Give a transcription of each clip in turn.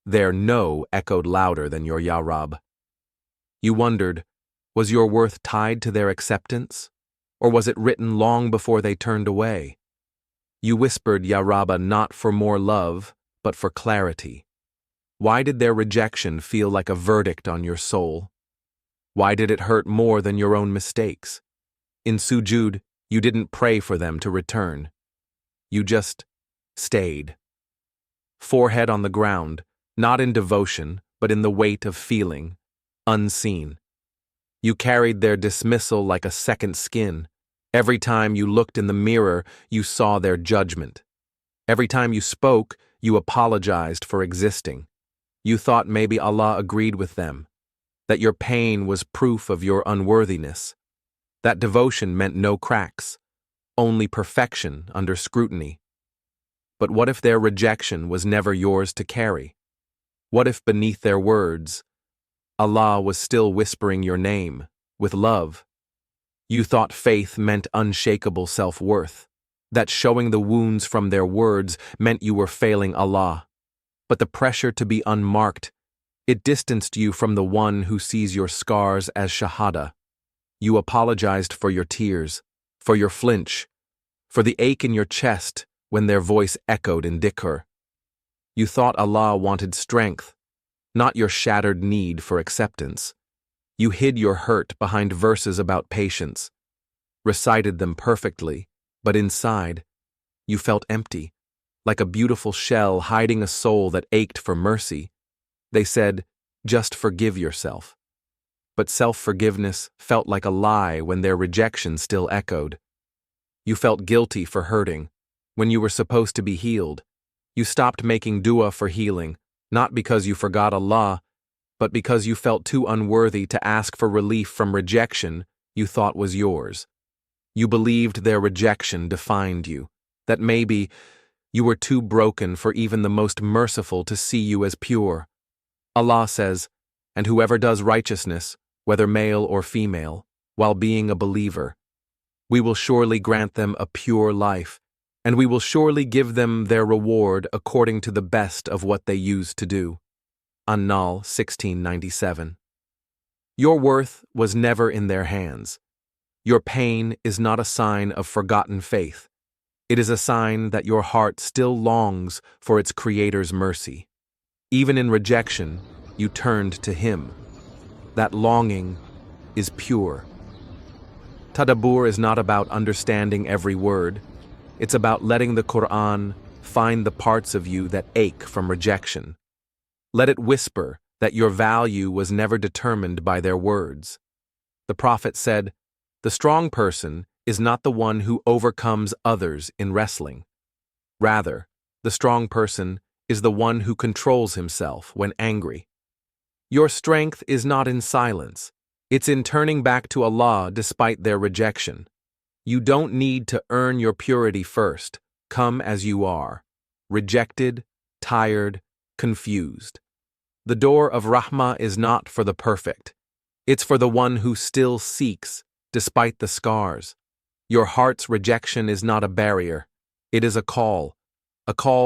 Their no echoed louder than your Ya Rab. You wondered, was your worth tied to their acceptance? Or was it written long before they turned away? You whispered Ya Rabba not for more love, but for clarity. Why did their rejection feel like a verdict on your soul? Why did it hurt more than your own mistakes? In sujood, you didn't pray for them to return. You just stayed. Forehead on the ground, not in devotion, but in the weight of feeling, unseen. You carried their dismissal like a second skin. Every time you looked in the mirror, you saw their judgment. Every time you spoke, you apologized for existing. You thought maybe Allah agreed with them, that your pain was proof of your unworthiness, that devotion meant no cracks, only perfection under scrutiny. But what if their rejection was never yours to carry? What if beneath their words, Allah was still whispering your name, with love? You thought faith meant unshakable self-worth, that showing the wounds from their words meant you were failing Allah. But the pressure to be unmarked, it distanced you from the one who sees your scars as shahada. You apologized for your tears, for your flinch, for the ache in your chest when their voice echoed in Dhikr. You thought Allah wanted strength, not your shattered need for acceptance. You hid your hurt behind verses about patience, recited them perfectly, but inside, you felt empty, like a beautiful shell hiding a soul that ached for mercy. They said, just forgive yourself. But self-forgiveness felt like a lie when their rejection still echoed. You felt guilty for hurting, when you were supposed to be healed. You stopped making dua for healing, not because you forgot Allah, but because you felt too unworthy to ask for relief from rejection you thought was yours. You believed their rejection defined you, that maybe you were too broken for even the most merciful to see you as pure. Allah says, and whoever does righteousness, whether male or female, while being a believer, we will surely grant them a pure life, and we will surely give them their reward according to the best of what they used to do. An-Nahl 1697. Your worth was never in their hands. Your pain is not a sign of forgotten faith. It is a sign that your heart still longs for its Creator's mercy. Even in rejection, you turned to Him. That longing is pure. Tadabbur is not about understanding every word. It's about letting the Qur'an find the parts of you that ache from rejection. Let it whisper that your value was never determined by their words. The Prophet said, "The strong person is not the one who overcomes others in wrestling. Rather, the strong person is the one who controls himself when angry." Your strength is not in silence. It's in turning back to Allah despite their rejection. You don't need to earn your purity first. Come as you are, rejected, tired, confused. The door of Rahmah is not for the perfect. It's for the one who still seeks, despite the scars. Your heart's rejection is not a barrier. It is a call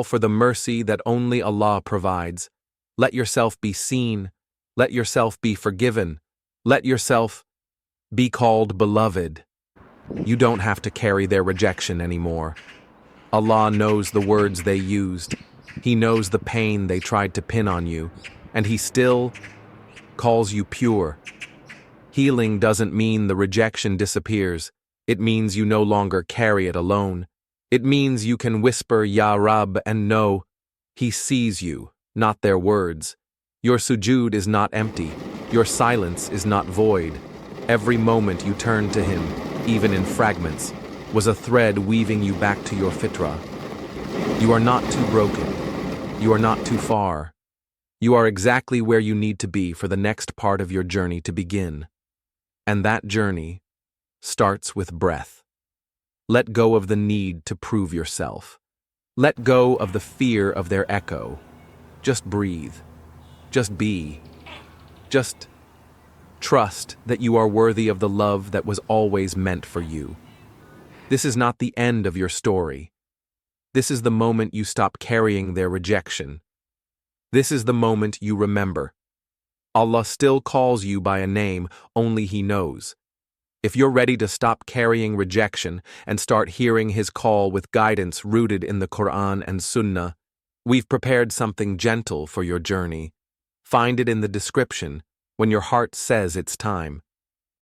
for the mercy that only Allah provides. Let yourself be seen. Let yourself be forgiven. Let yourself be called beloved. You don't have to carry their rejection anymore. Allah knows the words they used. He knows the pain they tried to pin on you, and He still calls you pure. Healing doesn't mean the rejection disappears. It means you no longer carry it alone. It means you can whisper Ya Rab and know He sees you, not their words. Your sujood is not empty. Your silence is not void. Every moment you turn to Him, even in fragments, was a thread weaving you back to your fitrah. You are not too broken. You are not too far. You are exactly where you need to be for the next part of your journey to begin. And that journey starts with breath. Let go of the need to prove yourself. Let go of the fear of their echo. Just breathe. Just be. Just trust that you are worthy of the love that was always meant for you. This is not the end of your story. This is the moment you stop carrying their rejection. This is the moment you remember. Allah still calls you by a name only He knows. If you're ready to stop carrying rejection and start hearing His call with guidance rooted in the Qur'an and Sunnah, we've prepared something gentle for your journey. Find it in the description when your heart says it's time.